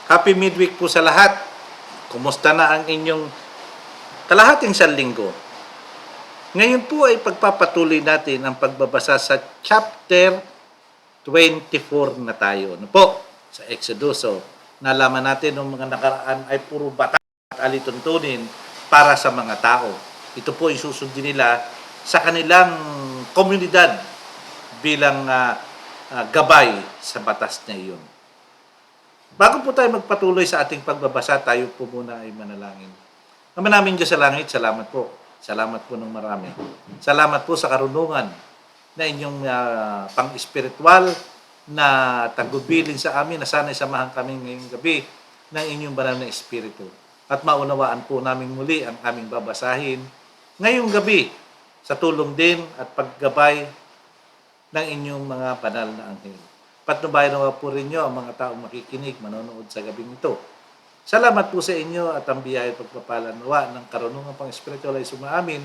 Happy midweek po sa lahat. Kumusta na ang inyong kalahating sanlinggo? Ngayon po ay pagpapatuloy natin ang pagbabasa sa chapter 24 na tayo. Ano po? Sa Exodus. So, nalaman natin ng mga nakaraan ay puro batas at alituntunin para sa mga tao. Ito po ay susundin nila sa kanilang komunidad bilang gabay sa batas na iyon. Bago po tayo magpatuloy sa ating pagbabasa, tayo po muna ay manalangin. Ama namin Diyos sa langit, salamat po. Salamat po ng marami. Salamat po sa karunungan na inyong pang-espiritual na tagubilin sa amin na sana'y samahan kami ngayong gabi ng inyong banal na espiritu. At maunawaan po namin muli ang aming babasahin ngayong gabi sa tulong din at paggabay ng inyong mga banal na anghel. Patnubayan nawa po rin nyo ang mga taong makikinig, manonood sa gabing ito. Salamat po sa inyo at ang biyaya at pagpapala nawa ng karunungan pang espiritual ay sumaamin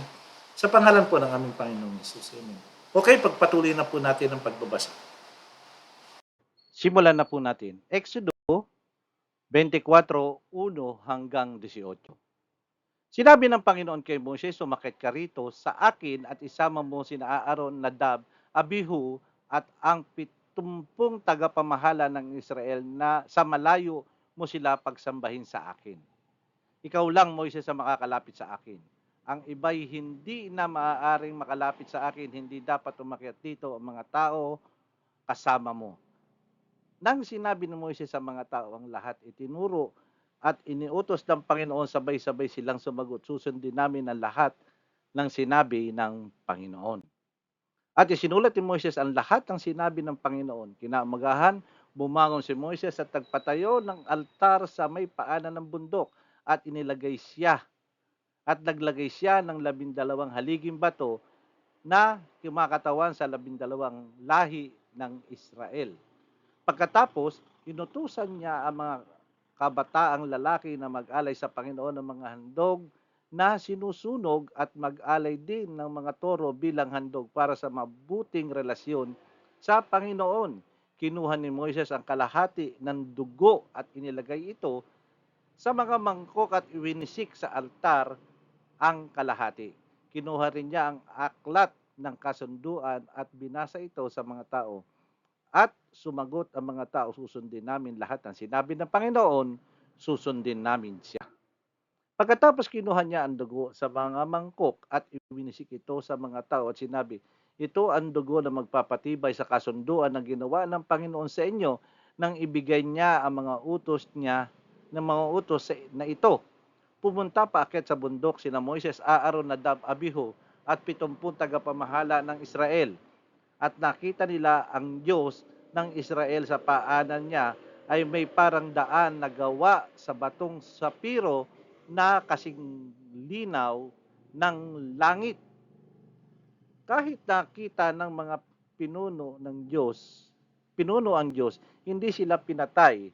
sa pangalan po ng aming Panginoong Hesus. Amen. Okay, pagpatuloy na po natin ang pagbabasa. Simulan na po natin. Exodo 24:1 hanggang 18. Sinabi ng Panginoon kay Moses, sumakit ka rito sa akin at isama mo sina Aaron, Nadab, Abihu at ang 70 tagapamahala ng Israel na sa malayo mo sila pagsambahin sa akin. Ikaw lang, Moises, ang makakalapit sa akin. Ang iba'y hindi na maaaring makalapit sa akin, hindi dapat umakyat dito ang mga tao kasama mo. Nang sinabi ni Moises sa mga tao ang lahat, itinuro at iniutos ng Panginoon, sabay-sabay silang sumagot, susundin namin ang lahat ng sinabi ng Panginoon. At isinulat ni Moises ang lahat ng sinabi ng Panginoon. Kinaumagahan, bumangon si Moises at nagpatayo ng altar sa may paanan ng bundok at naglagay siya ng 12 haliging bato na kumakatawan sa 12 lahi ng Israel. Pagkatapos, inutusan niya ang mga kabataang lalaki na mag-alay sa Panginoon ng mga handog na sinusunog at mag-alay din ng mga toro bilang handog para sa mabuting relasyon sa Panginoon. Kinuha ni Moises ang kalahati ng dugo at inilagay ito sa mga mangkok at iwinisik sa altar ang kalahati. Kinuha rin niya ang aklat ng kasunduan at binasa ito sa mga tao. At sumagot ang mga tao, susundin namin lahat ng sinabi ng Panginoon, susundin namin siya. Pagkatapos kinuha niya ang dugo sa mga mangkok at iwinisik ito sa mga tao at sinabi, ito ang dugo na magpapatibay sa kasunduan na ginawa ng Panginoon sa inyo nang ibigay niya ang mga utos na ito. Pumunta paakyat sa bundok sina Moises, Aaron, Nadab, Abihu at 70 tagapamahala ng Israel. At nakita nila ang Diyos ng Israel sa paanan niya ay may parang daan na gawa sa batong sapiro na kasing linaw ng langit. Kahit nakita ng mga pinuno ang Diyos, hindi sila pinatay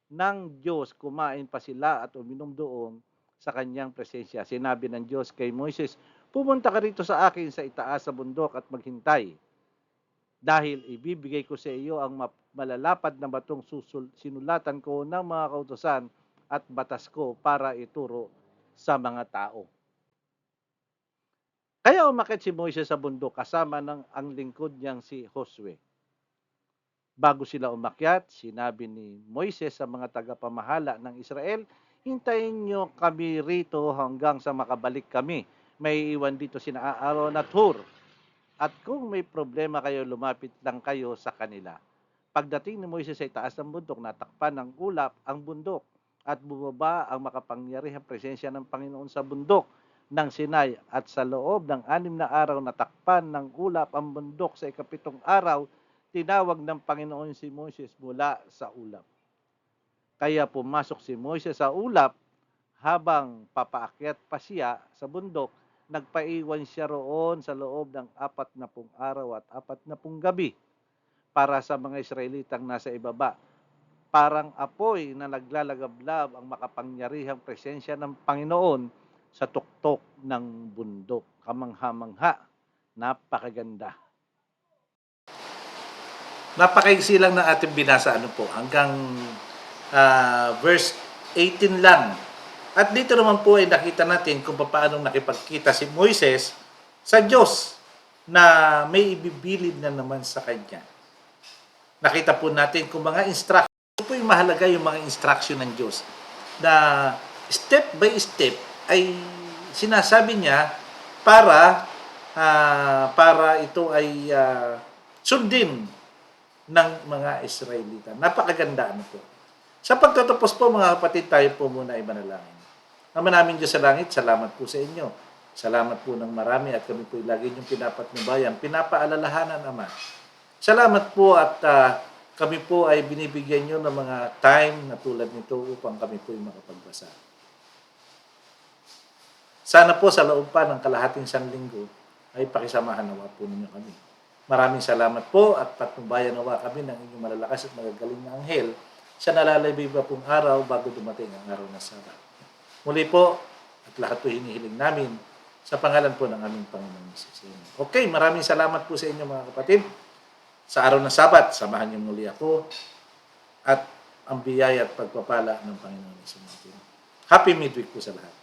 ng Diyos, kumain pa sila at uminom doon sa kanyang presensya. Sinabi ng Diyos kay Moises, pumunta ka rito sa akin sa itaas sa bundok at maghintay. Dahil ibibigay ko sa iyo ang malalapad na batong sinulatan ko ng mga kautusan at batas ko para ituro sa mga tao. Kaya umakyat si Moises sa bundok kasama ng ang lingkod niyang si Josue. Bago sila umakyat, sinabi ni Moises sa mga tagapamahala ng Israel, hintayin niyo kami rito hanggang sa makabalik kami. May iwan dito sina Aaron at Hur. At kung may problema kayo, lumapit lang kayo sa kanila. Pagdating ni Moises sa itaas ng bundok, natakpan ng ulap ang bundok at bumaba ang makapangyarihang presensya ng Panginoon sa bundok ng Sinai. At sa loob ng 6 na araw, natakpan ng ulap ang bundok. Sa ika-7 araw, tinawag ng Panginoon si Moises mula sa ulap. Kaya pumasok si Moises sa ulap habang papaakyat pa siya sa bundok. Nagpaiwan siya roon sa loob ng 40 araw at 40 gabi para sa mga Israelitang nasa ibaba. Parang apoy na naglalagablab ang makapangyarihang presensya ng Panginoon sa tuktok ng bundok. Kamangha-mangha, napakaganda. Napakaiksi lang ng ating binasa hanggang verse 18 lang. At dito naman po ay nakita natin kung paano nakipagkita si Moises sa Diyos na may ibibilid na naman sa kanya. Nakita po natin kung mga instruction, ito po yung mahalaga yung mga instruction ng Diyos na step by step ay sinasabi niya para ito ay sundin ng mga Israelita. Napakaganda ano po. Sa pagtatapos po mga kapatid, tayo po muna ay manalangin. Ama namin Diyos sa langit, salamat po sa inyo. Salamat po ng marami at kami po lagi niyong pinapatnubayan, pinapaalalahanan, Ama. Salamat po at kami po ay binibigyan niyo ng mga time na tulad nito upang kami po ay makapagbasa. Sana po sa loob pa ng kalahating sanlinggo ay pakisamahan nawa po ninyo kami. Maraming salamat po at patnubayan nawa kami ng inyong malalakas at magagaling na anghel sa nalalabay ba pong araw bago dumating ang araw na Sabat. Muli po at lahat po hinihiling namin sa pangalan po ng aming Panginoon Jesus. Okay, maraming salamat po sa inyo mga kapatid. Sa araw ng Sabat, samahan niyo muli ako at ang biyaya at pagpapala ng Panginoon Jesus. Happy midweek po sa lahat.